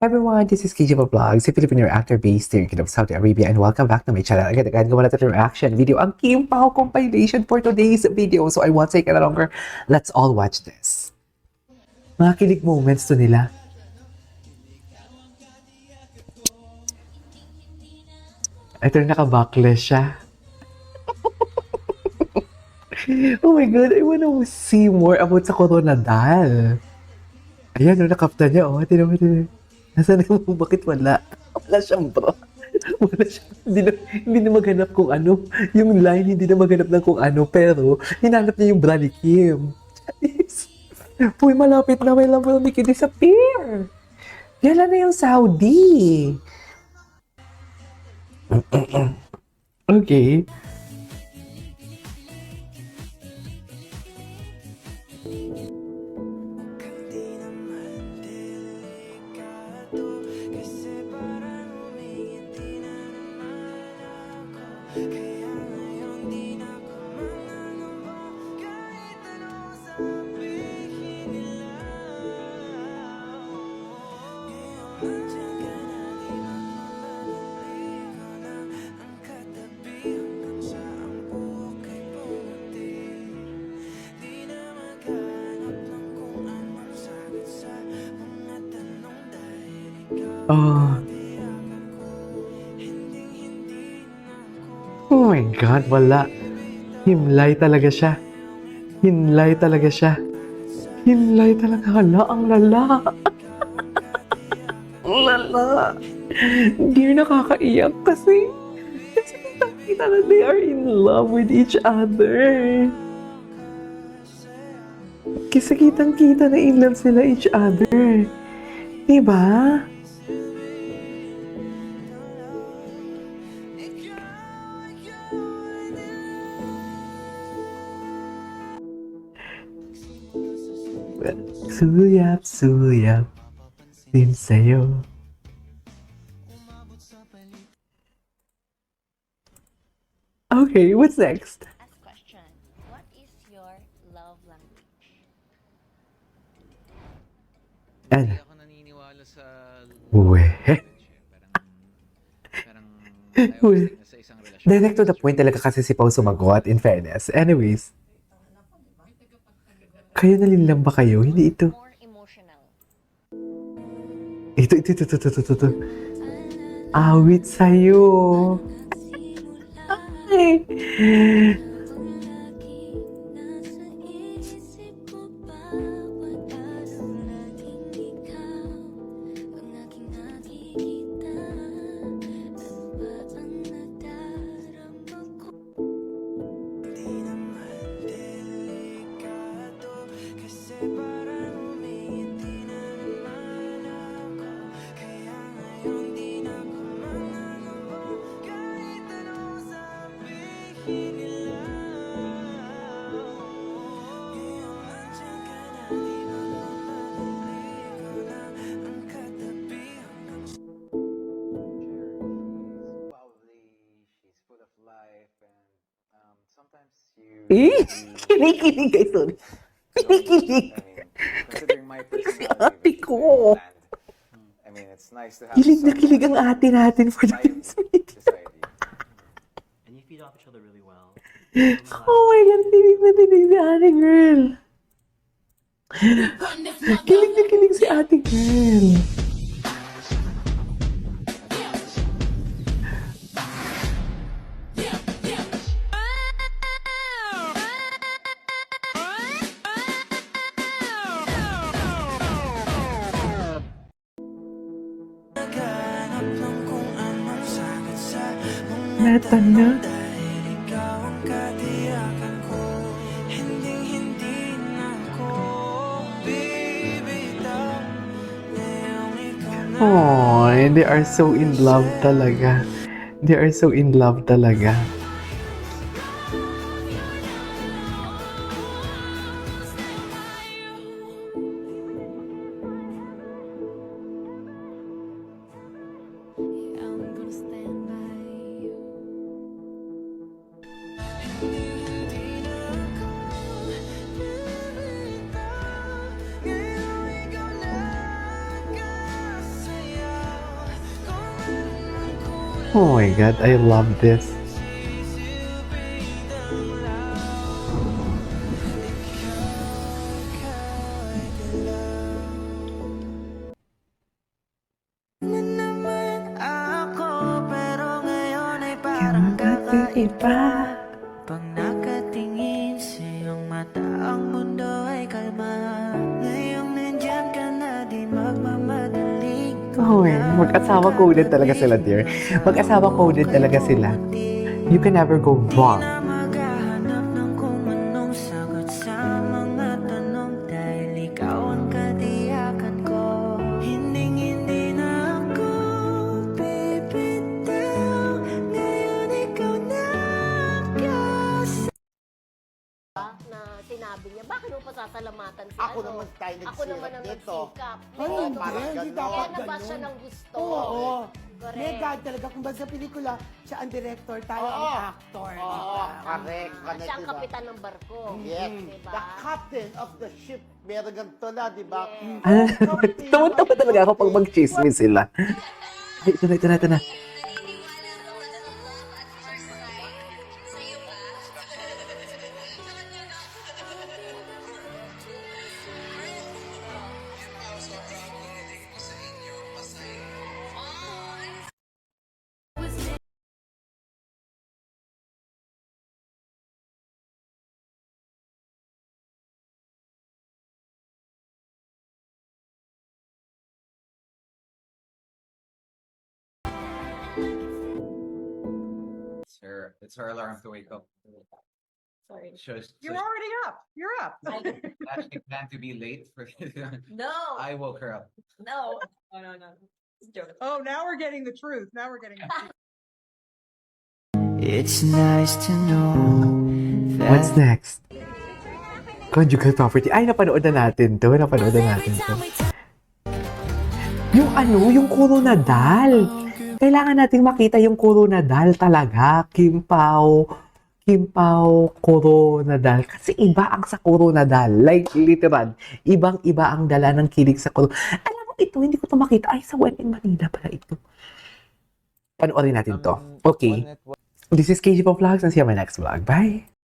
Everyone, this is KJ Vlogs, a Filipino actor based here in Kingdom of Saudi Arabia, and welcome back to my channel. Agad-agad gawa natin yung reaction video, ang Kim Pao compilation for today's video. So I won't take it longer. Let's all watch this. Mga kilig moments to nila. Ito na naka-backless siya. Oh my God, I wanna see more about sa Coronadal. Ayan, no, nakapta niya, oh. Tinan mo. Nasaan mo? Bakit wala? Wala siyang bra. Wala siyang, hindi na maghanap kung ano. Yung line, hindi na maghanap ng kung ano. Pero, hinanap niya yung bra ni Kim. Uy, malapit na. May lamang ni Kim disappear. Yan na yung Saudi. Okay. Oh my God, wala. Himlay talaga siya. Hinlay talaga siya. Hinlay talaga. Hala, ang lala. Ang lala. Hindi nakakaiyak kasi kita na they are in love with each other. Kasi kitang-kita na in love sila each other. Diba? Suyap din sa'yo. Okay, what's next? Last question. What is your love language? Ano? Hindi ako naniniwala sa Uwe. parang ayaw ko sa isang relasyon. Direct to the point talaga kasi si Pao sumagot, in fairness. Anyways. Kayo nalilang ba kayo? Hindi ito. More emotional. Ito. Awit sa'yo. Ay. Eh? Kinikilig guys, sorry. Kinikilig. Considering my Si ate ko. I mean, it's nice to have Kilig na someone kilig ang ate natin for beside today's video. beside you. And you feed off each other really well. Oh my God, kilig na kilig si ate girl. Kilig na kilig si ate girl. Nata na. Oh, they are so in love talaga. They are so in love talaga. I'm gonna stand by you. Oh my God, I love this. Parang kakaiba. Pag nakatingin sa iyong mata, ang mundo ay kalma. Ngayong nandyan ka na, di magmamadali. Oh, mag-asawa coded talaga sila, dear. Mag-asawa coded talaga sila. You can never go wrong. Na maghahanap ng kung anong sagot sa mga tanong, dahil ikaw ang katiyakan ko. Hindi na ako bibitaw. Ngayon ikaw na na sinabi niya, bakit mo pasasalamatan si Ako ano? naman tayo Ako naman ang nagsilap dito. nagsikap. Ay, Oo, hindi, parang hindi ganun. dapat Kaya nabasa ganun. siya ng gusto. Oo. Correct. May God talaga. Kung ba sa pelikula, siya ang director, tayo Oo. ang actor. Oo, diba? correct. Correct, Siya ang diba? kapitan ng barko. Yes. Diba? The captain of the ship. Meron ganito na, di ba? Yes. Tawa-tawa talaga ako pag mag-chismis sila. Ay, ito na. It's her alarm to wake up. Sorry. You're already up. You're up. Actually planned to be late for No! I woke her up. No! No. It's a joke. Oh, now we're getting the truth. Now we're getting the truth. It's nice to know What's next? Conjugal property. Ay, napanood na natin to. Yung Kuro Nadal. Kailangan nating makita yung Kuro Nadal talaga. Kim Pao, Kuro Nadal. Kasi iba ang sa Kuro Nadal. Like, literal. Ibang-iba ang dala ng kilig sa Kuro. Alam mo, ito, hindi ko to makita. Ay, sa When in Manila pala ito. Panoorin natin to. Okay. This is KG Vlogs and see you on my next vlog. Bye!